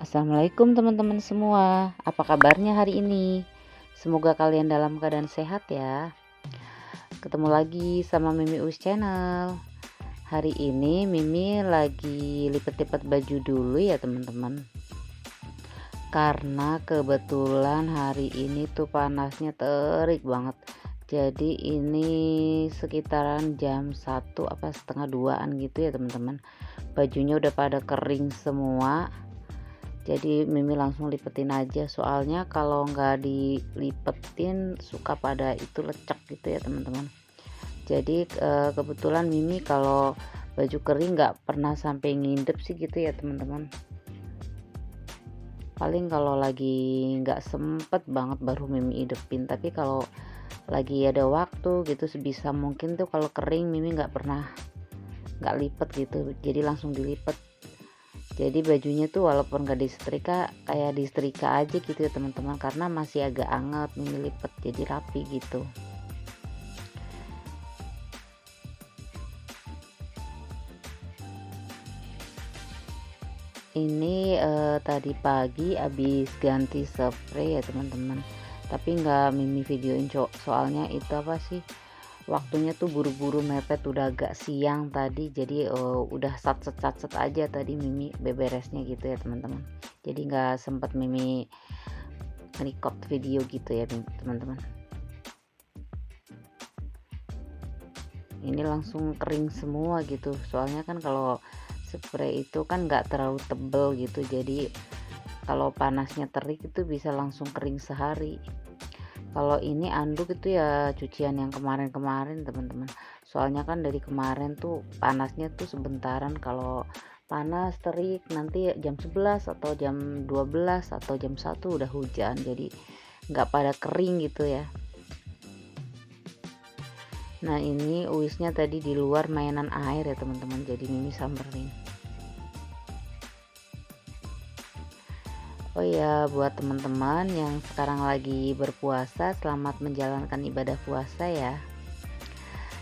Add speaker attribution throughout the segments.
Speaker 1: Assalamualaikum teman-teman semua. Apa kabarnya hari ini? Semoga kalian dalam keadaan sehat ya. Ketemu lagi sama Mimi Us Channel. Hari ini Mimi lagi lipat-lipat baju dulu ya teman-teman. Karena kebetulan hari ini tuh panasnya terik banget. Jadi ini sekitaran jam 1 apa setengah 2an gitu ya teman-teman. Bajunya udah pada kering semua. Jadi Mimi langsung lipetin aja, soalnya kalau nggak dilipetin suka pada itu lecek gitu ya teman-teman. Jadi kebetulan Mimi kalau baju kering nggak pernah sampai ngindep sih gitu ya teman-teman. Paling kalau lagi nggak sempet banget baru Mimi idepin, tapi kalau lagi ada waktu gitu sebisa mungkin tuh kalau kering Mimi nggak pernah nggak lipet gitu, jadi langsung dilipet. Jadi bajunya tuh walaupun gak disetrika kayak disetrika aja gitu ya teman-teman, karena masih agak anget, Mimi lipet jadi rapi gitu. Ini tadi pagi habis ganti spray ya teman-teman, tapi nggak Mimi videoin soalnya itu apa sih, waktunya tuh buru-buru mepet, udah agak siang tadi, jadi udah satset aja tadi Mimi beberesnya gitu ya teman-teman. Jadi nggak sempet Mimi record video gitu ya teman-teman. Ini langsung kering semua gitu, soalnya kan kalau spray itu kan nggak terlalu tebel gitu, jadi kalau panasnya terik itu bisa langsung kering sehari. Kalau ini anduk itu ya cucian yang kemarin-kemarin teman-teman, soalnya kan dari kemarin tuh panasnya tuh sebentaran. Kalau panas terik nanti jam 11 atau jam 12 atau jam 1 udah hujan, jadi nggak pada kering gitu ya. Nah ini uisnya tadi di luar mainan air ya teman-teman, jadi Mimi samperin. Oh ya, buat teman-teman yang sekarang lagi berpuasa, selamat menjalankan ibadah puasa ya.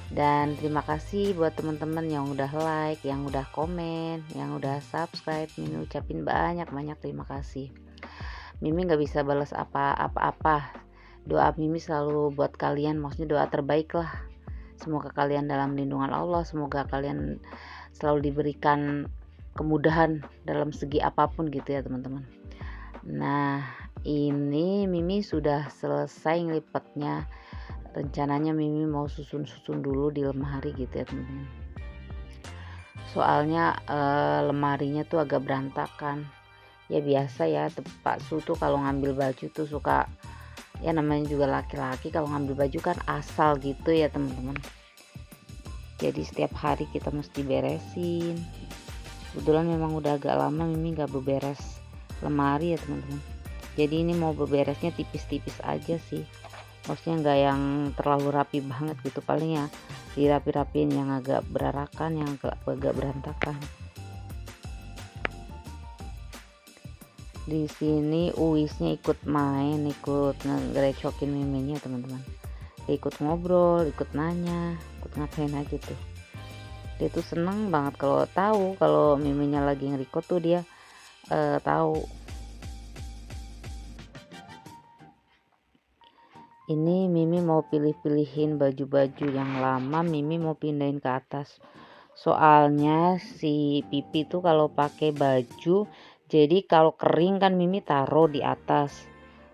Speaker 1: Dan terima kasih buat teman-teman yang udah like, yang udah komen, yang udah subscribe. Mimi ucapin banyak-banyak terima kasih. Mimi nggak bisa balas apa-apa. Doa Mimi selalu buat kalian, maksudnya doa terbaik lah. Semoga kalian dalam lindungan Allah, semoga kalian selalu diberikan kemudahan dalam segi apapun gitu ya teman-teman. Nah ini Mimi sudah selesai ngelipetnya, rencananya Mimi mau susun dulu di lemari gitu ya teman-teman. Soalnya lemarinya tuh agak berantakan ya, biasa ya Pak Su tuh kalau ngambil baju tuh suka, ya namanya juga laki-laki, kalau ngambil baju kan asal gitu ya teman-teman. Jadi setiap hari kita mesti beresin. Kebetulan memang udah agak lama Mimi gak beberes lemari ya teman-teman, jadi ini mau beberesnya tipis-tipis aja sih, maksudnya nggak yang terlalu rapi banget gitu, paling ya dirapi-rapiin yang agak berarakan, yang agak berantakan. Di sini Uisnya ikut main, ikut ngerecokin Miminya teman-teman, dia ikut ngobrol, ikut nanya, ikut ngapain aja tuh. Dia tuh seneng banget kalau tahu kalau Miminya lagi nge-record tuh, dia tahu. Ini Mimi mau pilih-pilihin baju-baju yang lama, Mimi mau pindahin ke atas. Soalnya si Pipi tuh kalau pakai baju, jadi kalau kering kan Mimi taruh di atas.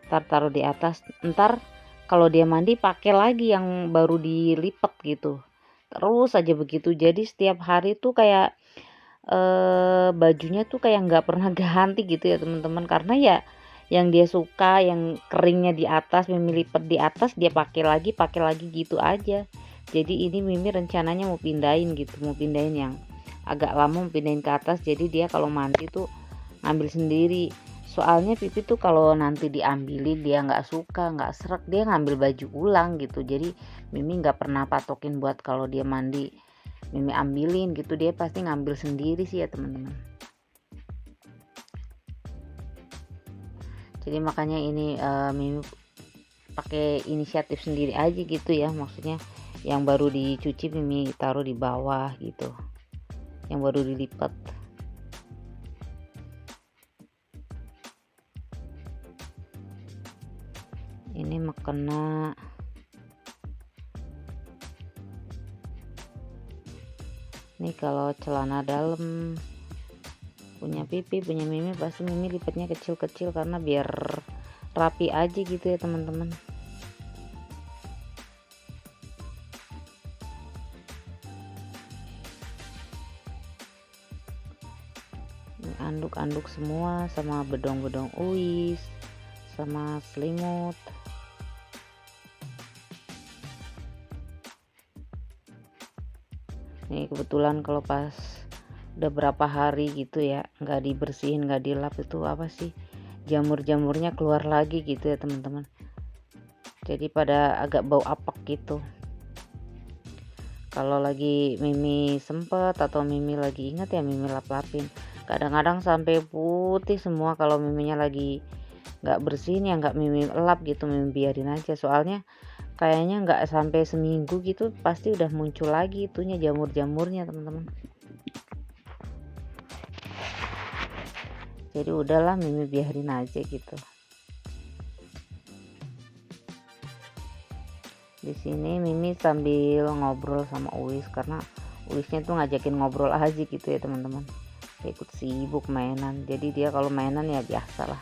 Speaker 1: Taruh di atas, ntar kalau dia mandi pakai lagi yang baru dilipet gitu. Terus aja begitu. Jadi setiap hari tuh kayak bajunya tuh kayak nggak pernah ganti gitu ya teman-teman, karena ya yang dia suka yang keringnya di atas, Mimi lipet di atas, dia pakai lagi gitu aja. Jadi ini Mimi rencananya mau pindahin gitu, mau pindahin yang agak lama, mau pindahin ke atas, jadi dia kalau mandi tuh ngambil sendiri. Soalnya Pipi tuh kalau nanti diambilin dia nggak suka, nggak srek, dia ngambil baju ulang gitu. Jadi Mimi nggak pernah patokin buat kalau dia mandi Mimi ambilin gitu, dia pasti ngambil sendiri sih ya teman-teman. Jadi makanya ini Mimi pakai inisiatif sendiri aja gitu ya, maksudnya yang baru dicuci Mimi taruh di bawah gitu, yang baru dilipat. Ini mukena. Nih kalau celana dalam punya Pipi, punya Mimi, pasti Mimi lipatnya kecil-kecil karena biar rapi aja gitu ya teman-teman. Anduk-anduk semua sama bedong-bedong Uis sama selimut. Nih kebetulan kalau pas udah berapa hari gitu ya nggak dibersihin, nggak dilap, itu apa sih, jamur-jamurnya keluar lagi gitu ya teman-teman. Jadi pada agak bau apek gitu. Kalau lagi Mimi sempet atau Mimi lagi ingat ya Mimi lap-lapin. Kadang-kadang sampai putih semua kalau Miminya lagi nggak bersihin ya nggak Mimi lap gitu, Mimi biarin aja. Soalnya kayaknya nggak sampai seminggu gitu pasti udah muncul lagi itunya, jamur-jamurnya teman-teman. Jadi udahlah Mimi biarin aja gitu. Di sini Mimi sambil ngobrol sama Uis karena Uisnya tuh ngajakin ngobrol aja gitu ya teman-teman. Ikut sibuk mainan. Jadi dia kalau mainan ya biasalah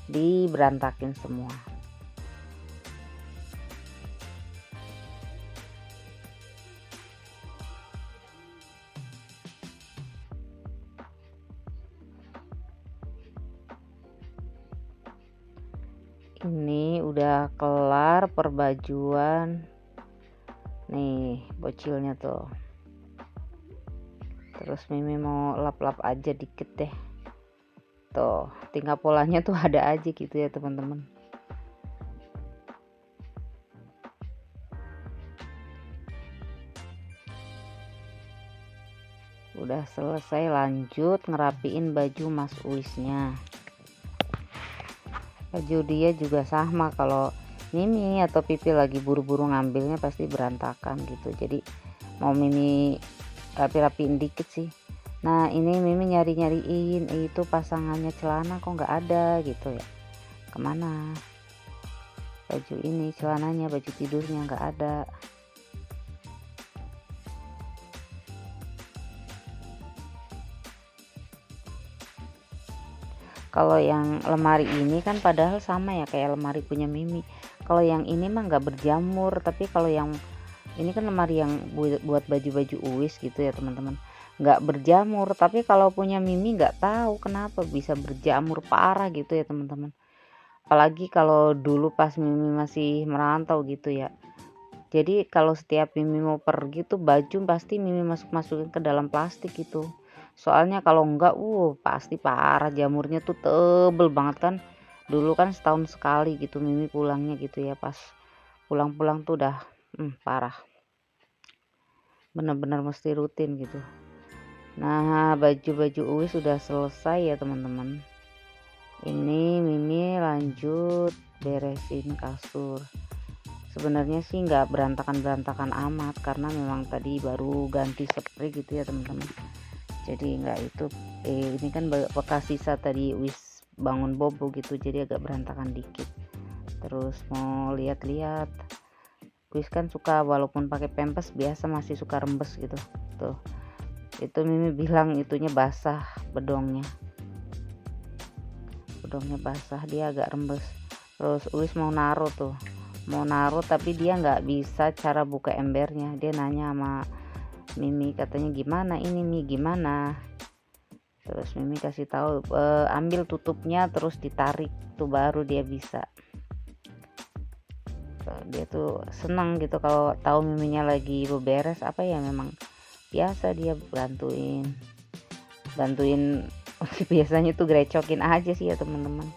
Speaker 1: diberantakin semua. Ini udah kelar perbajuan nih bocilnya tuh. Terus Mimi mau lap-lap aja dikit deh. Tuh tinggal polanya tuh ada aja gitu ya teman-teman. Udah selesai, lanjut ngerapiin baju Mas Uisnya. Baju dia juga sama, kalau Mimi atau Pipi lagi buru-buru ngambilnya pasti berantakan gitu. Jadi mau Mimi rapi-rapiin dikit sih. Nah ini Mimi nyari-nyariin itu pasangannya celana kok nggak ada gitu ya. Kemana baju ini, celananya, baju tidurnya nggak ada. Kalau yang lemari ini kan padahal sama ya kayak lemari punya Mimi. Kalau yang ini mah nggak berjamur, tapi kalau yang ini kan lemari yang buat baju-baju Uis gitu ya teman-teman, nggak berjamur. Tapi kalau punya Mimi nggak tahu kenapa bisa berjamur parah gitu ya teman-teman. Apalagi kalau dulu pas Mimi masih merantau gitu ya. Jadi kalau setiap Mimi mau pergi tuh baju pasti Mimi masukin ke dalam plastik gitu. Soalnya kalau enggak pasti parah, jamurnya tuh tebel banget kan. Dulu kan setahun sekali gitu Mimi pulangnya gitu ya, pas pulang-pulang tuh udah parah. Bener-bener mesti rutin gitu. Nah baju-baju Uis sudah selesai ya teman-teman. Ini Mimi lanjut beresin kasur. Sebenarnya sih nggak berantakan-berantakan amat karena memang tadi baru ganti spray gitu ya teman-teman. Jadi nggak itu ini kan bekas sisa tadi Uis bangun bobo gitu, jadi agak berantakan dikit. Terus mau lihat-lihat, Uis kan suka walaupun pakai pempes biasa masih suka rembes gitu tuh. Itu Mimi bilang itunya basah, bedongnya basah, dia agak rembes. Terus Uis mau naruh tapi dia nggak bisa cara buka embernya. Dia nanya sama Mimi, katanya gimana ini Mi, gimana. Terus Mimi kasih tahu ambil tutupnya terus ditarik tuh baru dia bisa. Dia tuh senang gitu kalau tahu Miminya lagi beberes apa ya, memang biasa dia bantuin biasanya tuh grecokin aja sih ya teman-teman.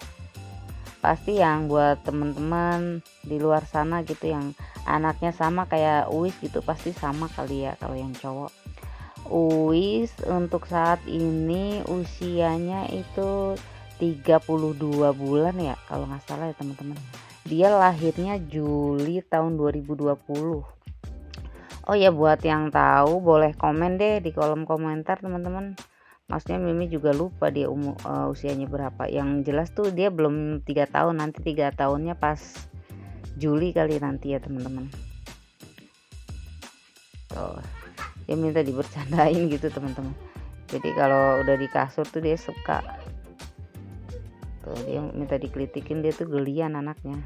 Speaker 1: Pasti yang buat teman-teman di luar sana gitu yang anaknya sama kayak Uis gitu pasti sama kali ya. Kalau yang cowok, Uis untuk saat ini usianya itu 32 bulan ya kalau nggak salah ya teman-teman. Dia lahirnya Juli tahun 2020. Oh ya, buat yang tahu boleh komen deh di kolom komentar teman-teman. Maksudnya Mimi juga lupa dia usianya berapa. Yang jelas tuh dia belum 3 tahun, nanti 3 tahunnya pas Juli kali nanti ya teman-teman. Tuh, dia minta dibercandain gitu teman-teman. Jadi kalau udah di kasur tuh dia suka. Tuh, dia minta dikelitikin, dia tuh gelian anaknya.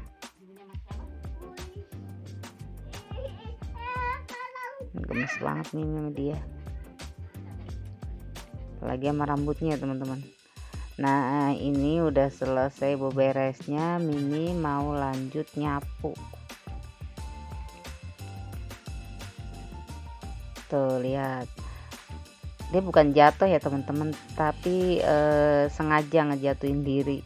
Speaker 1: Gemes banget nih sama dia. Apalagi sama rambutnya teman-teman. Nah, ini udah selesai beberesnya, Mimi mau lanjut nyapu. Tuh lihat, dia bukan jatuh ya teman-teman, tapi sengaja ngejatuhin diri.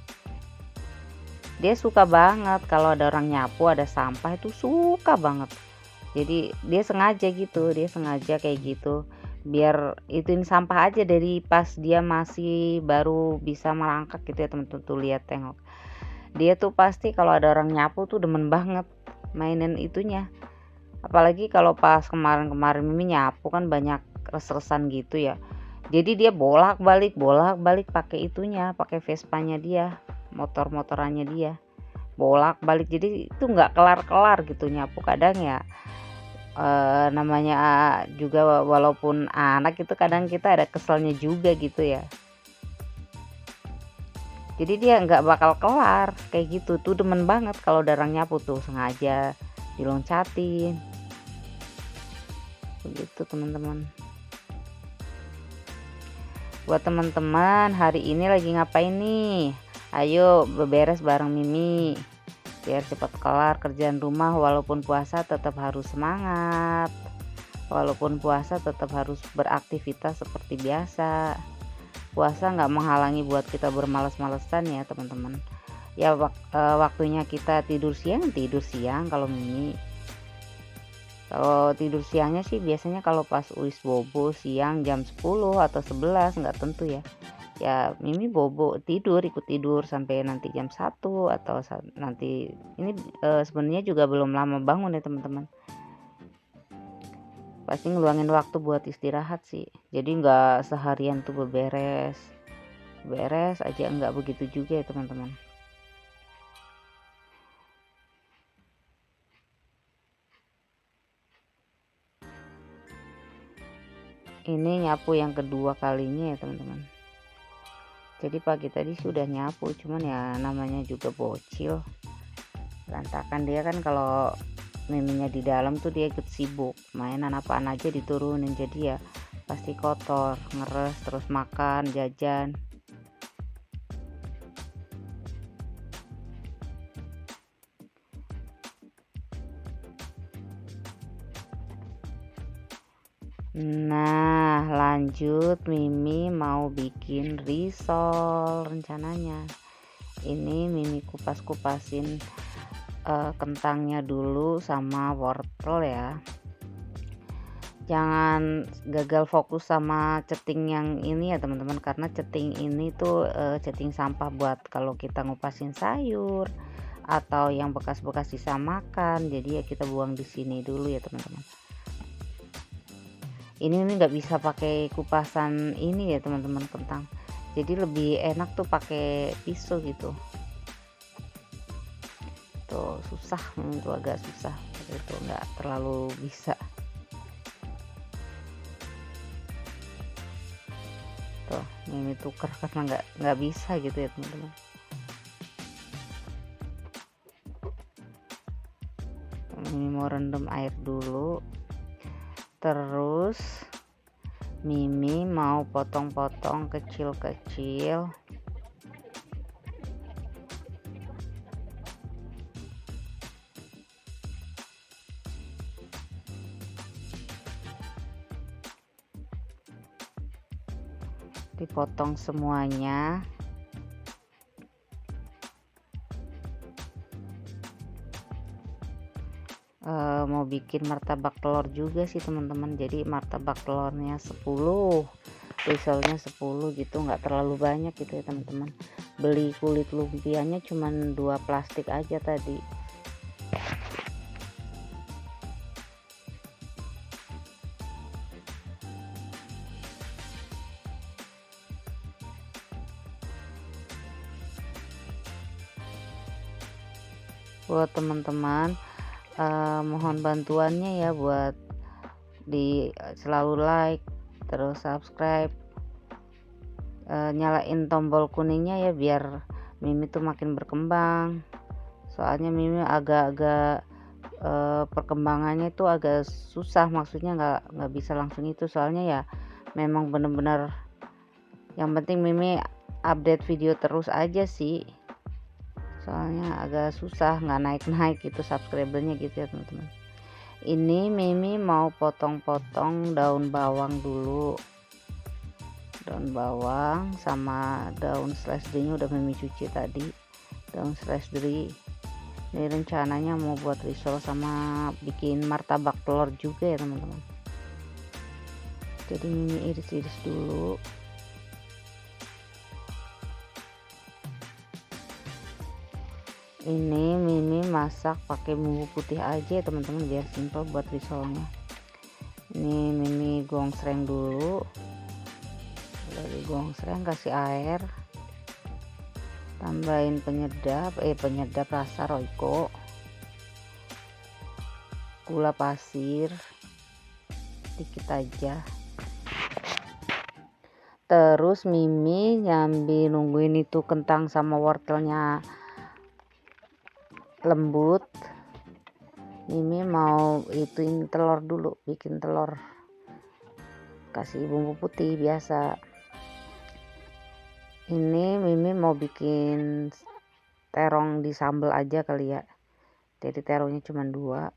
Speaker 1: Dia suka banget kalau ada orang nyapu, ada sampah itu suka banget. Jadi dia sengaja gitu, dia sengaja kayak gitu biar ituin sampah aja dari pas dia masih baru bisa merangkak gitu ya teman-teman. Tuh lihat, tengok, dia tuh pasti kalau ada orang nyapu tuh demen banget mainin itunya. Apalagi kalau pas kemarin-kemarin Mimi nyapu kan banyak res-resan gitu ya, jadi dia bolak-balik pakai itunya, pakai Vespanya dia, motor-motorannya dia bolak-balik, jadi itu nggak kelar-kelar gitu nyapu. Kadang ya namanya juga walaupun anak itu kadang kita ada keselnya juga gitu ya, jadi dia nggak bakal kelar kayak gitu. Tuh demen banget kalau ada orang nyapu tuh sengaja diloncatin begitu teman-teman. Buat teman-teman hari ini lagi ngapain nih? Ayo beberes bareng Mimi biar cepat kelar kerjaan rumah. Walaupun puasa tetap harus semangat, walaupun puasa tetap harus beraktivitas seperti biasa. Puasa nggak menghalangi buat kita bermalas-malesan ya teman-teman. Ya waktunya kita tidur siang kalau Mimi. Kalau tidur siangnya sih biasanya kalau pas Uis bobo siang jam 10 atau 11 nggak tentu ya. Ya Mimi bobo tidur, ikut tidur sampai nanti jam 1 atau nanti ini sebenarnya juga belum lama bangun ya teman-teman. Pasti ngeluangin waktu buat istirahat sih. Jadi nggak seharian tuh beberes aja, nggak begitu juga ya teman-teman. Ini nyapu yang kedua kalinya ya teman-teman. Jadi pagi tadi sudah nyapu, cuman ya namanya juga bocil, berantakan dia kan. Kalau Miminya di dalam tuh dia ikut sibuk mainan apaan aja diturunin, jadi ya pasti kotor, ngeres, terus makan, jajan. Nah lanjut, Mimi mau bikin risol rencananya. Ini Mimi kupas-kupasin kentangnya dulu sama wortel ya. Jangan gagal fokus sama ceting yang ini ya teman-teman, karena ceting ini tuh ceting sampah buat kalau kita ngupasin sayur atau yang bekas-bekas sisa makan. Jadi ya kita buang di sini dulu ya teman-teman. Ini nggak bisa pakai kupasan ini ya teman-teman kentang, jadi lebih enak tuh pakai pisau gitu. Tuh susah, itu agak susah itu, nggak terlalu bisa. Tuh ini tuker karena nggak bisa gitu ya teman-teman. Ini mau rendam air dulu, terus Mimi mau potong-potong kecil-kecil dipotong semuanya. Mau bikin martabak telur juga sih teman-teman, jadi martabak telurnya 10, risolnya 10 gitu, nggak terlalu banyak gitu ya teman-teman. Beli kulit lumpianya cuman 2 plastik aja tadi. buat teman-teman. Mohon bantuannya ya buat selalu like, terus subscribe, nyalain tombol kuningnya ya biar Mimi tuh makin berkembang. Soalnya Mimi agak-agak perkembangannya itu agak susah, maksudnya nggak bisa langsung itu, soalnya ya memang bener-bener yang penting Mimi update video terus aja sih, soalnya agak susah, nggak naik-naik gitu subscribernya gitu ya teman-teman. Ini Mimi mau potong-potong daun bawang dulu, daun bawang sama daun seledrinya udah Mimi cuci tadi. Daun seledri ini rencananya mau buat risol sama bikin martabak telur juga ya teman-teman. Jadi Mimi iris-iris dulu. Ini Mimi masak pakai bumbu putih aja ya teman-teman biar simple buat risolnya. Ini Mimi gongsreng dulu. Dari gongsreng kasih air, tambahin penyedap rasa Royco, gula pasir dikit aja. Terus Mimi nyambi nungguin itu kentang sama wortelnya lembut. Mimi mau ituin telur dulu, bikin telur, kasih bumbu putih biasa. Ini Mimi mau bikin terong di sambal aja kali ya, jadi terongnya cuma 2.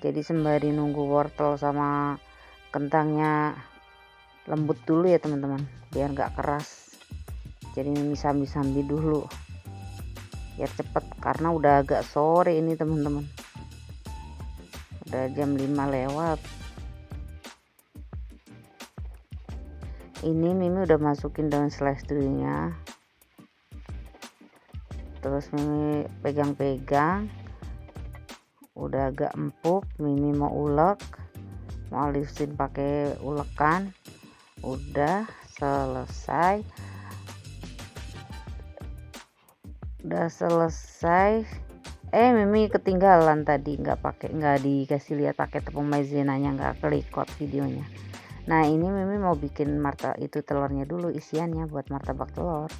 Speaker 1: Jadi sembari nunggu wortel sama kentangnya lembut dulu ya teman-teman, biar nggak keras. Jadi Mimi sambi-sambi dulu biar cepet, karena udah agak sore ini teman-teman, udah jam 5 lewat. Ini Mimi udah masukin daun seledrinya, terus Mimi pegang-pegang, udah agak empuk. Mimi mau ulek, mau halusin pakai ulekan. Udah selesai, Mimi ketinggalan tadi, nggak dikasih lihat pakai tepung maizenanya, nggak kelikot videonya. Nah ini Mimi mau bikin telurnya dulu, isiannya buat martabak telur.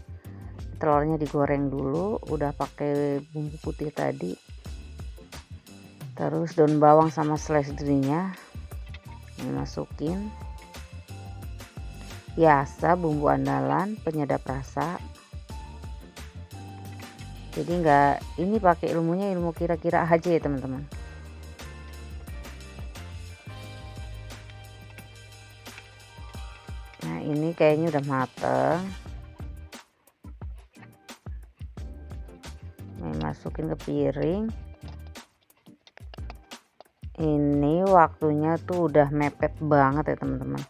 Speaker 1: Telurnya digoreng dulu, udah pakai bumbu putih tadi, terus daun bawang sama seledrinya dimasukin. Biasa bumbu andalan, penyedap rasa. Jadi ini pakai ilmunya ilmu kira-kira aja ya teman-teman. Nah ini kayaknya udah mateng, masukin ke piring. Ini waktunya tuh udah mepet banget ya teman-teman,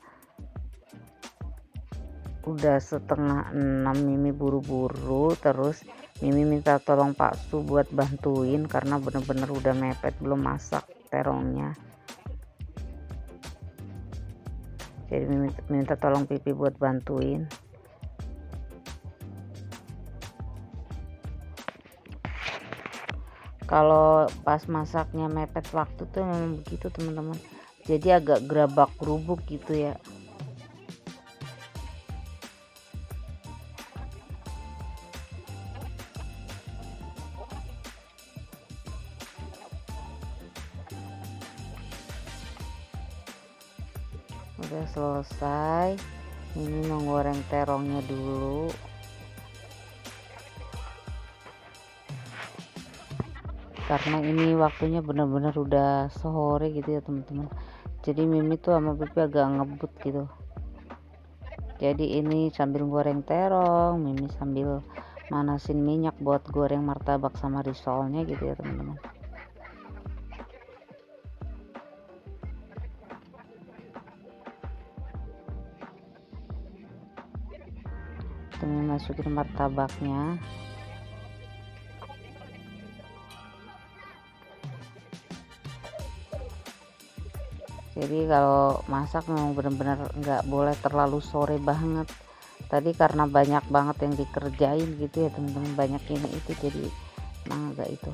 Speaker 1: udah 5:30. Mimi buru-buru, terus Mimi minta tolong Pak Su buat bantuin karena bener-bener udah mepet, belum masak terongnya. Jadi minta tolong Pipi buat bantuin. Kalau pas masaknya mepet waktu tuh memang begitu teman-teman, jadi agak gerabak gerubuk gitu ya. Udah selesai, ini menggoreng terongnya dulu. Karena ini waktunya benar-benar udah sore gitu ya teman-teman, jadi Mimi tuh sama Pipi agak ngebut gitu. Jadi ini sambil goreng terong, Mimi sambil manasin minyak buat goreng martabak sama risolnya gitu ya teman-teman. Mimi masukin martabaknya. Jadi kalau masak memang benar-benar nggak boleh terlalu sore banget. Tadi karena banyak banget yang dikerjain gitu ya teman-teman, banyak ini itu, jadi mangga itu.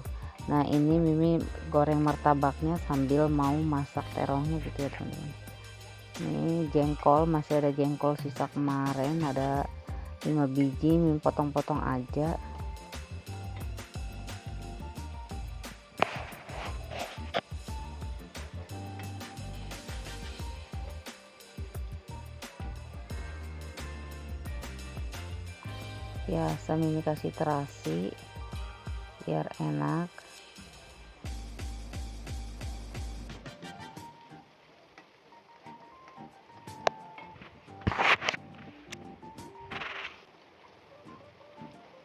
Speaker 1: Nah ini Mimi goreng martabaknya sambil mau masak terongnya gitu ya teman-teman. Ini jengkol, masih ada jengkol sisa kemarin, ada 5 biji, Mimi potong-potong aja. Biasa Mimi kasih terasi biar enak.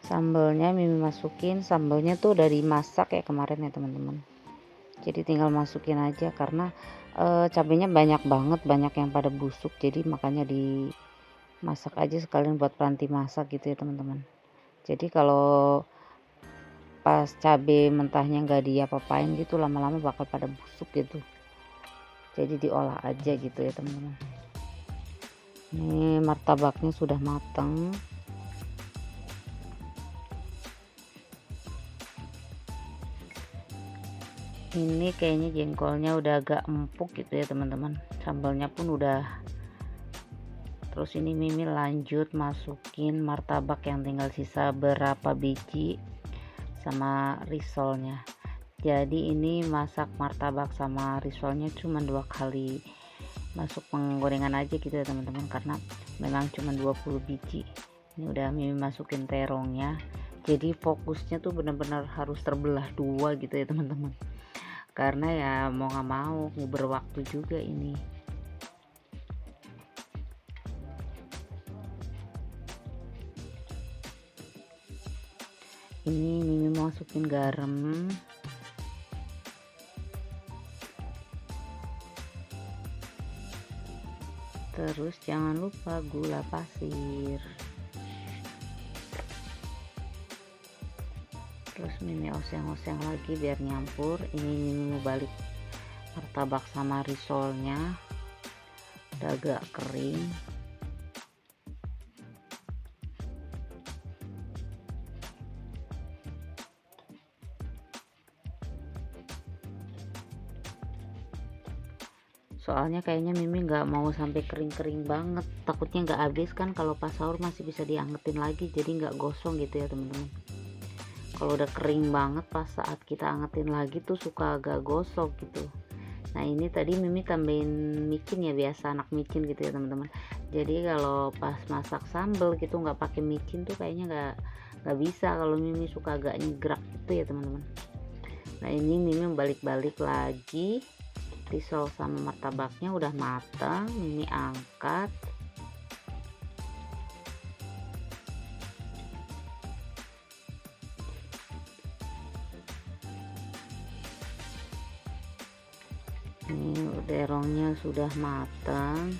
Speaker 1: Sambelnya Mimi masukin, sambelnya tuh udah dimasak ya kemarin ya teman-teman, jadi tinggal masukin aja karena cabenya banyak banget, banyak yang pada busuk, jadi makanya dimasak aja sekalian buat peranti masak gitu ya teman-teman. Jadi kalau pas cabai mentahnya nggak diapa-apain gitu, lama-lama bakal pada busuk gitu, jadi diolah aja gitu ya teman-teman. Ini martabaknya sudah matang. Ini kayaknya jengkolnya udah agak empuk gitu ya teman-teman, sambalnya pun udah. Terus ini Mimi lanjut masukin martabak yang tinggal sisa berapa biji sama risolnya. Jadi ini masak martabak sama risolnya cuma 2 kali masuk penggorengan aja gitu ya teman-teman, karena memang cuma 20 biji. Ini udah Mimi masukin terongnya, jadi fokusnya tuh benar-benar harus terbelah 2 gitu ya teman-teman, karena ya mau nggak mau berwaktu juga ini. Ini Mimi masukin garam, terus jangan lupa gula pasir, terus Mimi oseng-oseng lagi biar nyampur. Ini Mimi mau balik martabak sama risolnya, udah agak kering. Soalnya kayaknya Mimi nggak mau sampai kering-kering banget, takutnya nggak habis kan, kalau pas sahur masih bisa diangetin lagi, jadi nggak gosong gitu ya teman-teman. Kalau udah kering banget pas saat kita angetin lagi tuh suka agak gosong gitu. Nah ini tadi Mimi tambahin micin ya, biasa anak micin gitu ya teman-teman. Jadi kalau pas masak sambal gitu nggak pakai micin tuh kayaknya nggak bisa, kalau Mimi suka agak nyegrak gitu ya teman-teman. Nah ini Mimi balik-balik lagi, risol sama martabaknya udah matang, Mimi angkat. Ini terongnya sudah matang,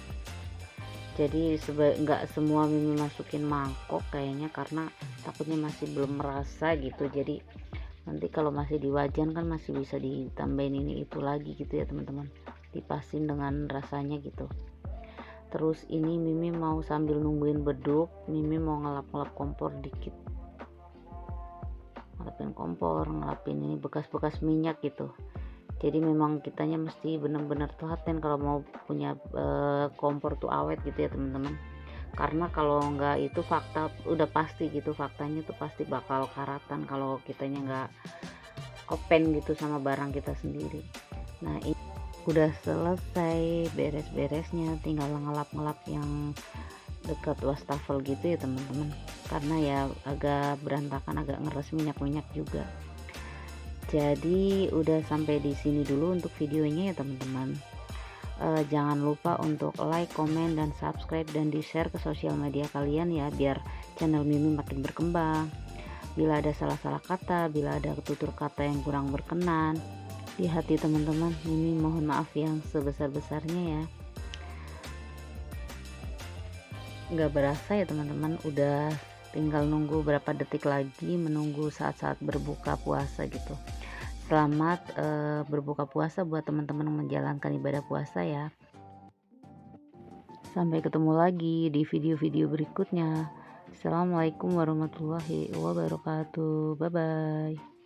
Speaker 1: jadi nggak semua Mimi masukin mangkok kayaknya, karena takutnya masih belum merasa gitu. Jadi nanti kalau masih di wajan kan masih bisa ditambahin ini itu lagi gitu ya teman-teman, dipasin dengan rasanya gitu. Terus ini Mimi mau sambil nungguin beduk, Mimi mau ngelap-ngelap kompor dikit, ngelapin kompor, ngelapin ini bekas-bekas minyak gitu. Jadi memang kitanya mesti benar-benar telaten kalau mau punya kompor tuh awet gitu ya teman-teman, karena kalau enggak itu fakta udah pasti gitu, faktanya tuh pasti bakal karatan kalau kitanya nggak open gitu sama barang kita sendiri. Nah ini udah selesai beres-beresnya, tinggal ngelap-ngelap yang dekat wastafel gitu ya teman-teman, karena ya agak berantakan, agak ngeres minyak-minyak juga. Jadi udah sampai di sini dulu untuk videonya ya teman-teman. Jangan lupa untuk like, komen, dan subscribe, dan di share ke sosial media kalian ya, biar channel Mimi makin berkembang. Bila ada salah-salah kata, bila ada tutur kata yang kurang berkenan di hati teman-teman, Mimi mohon maaf yang sebesar-besarnya ya. Nggak berasa ya teman-teman, udah tinggal nunggu berapa detik lagi menunggu saat-saat berbuka puasa gitu. Selamat berbuka puasa buat teman-teman yang menjalankan ibadah puasa ya. Sampai ketemu lagi di video-video berikutnya. Assalamualaikum warahmatullahi wabarakatuh. Bye bye.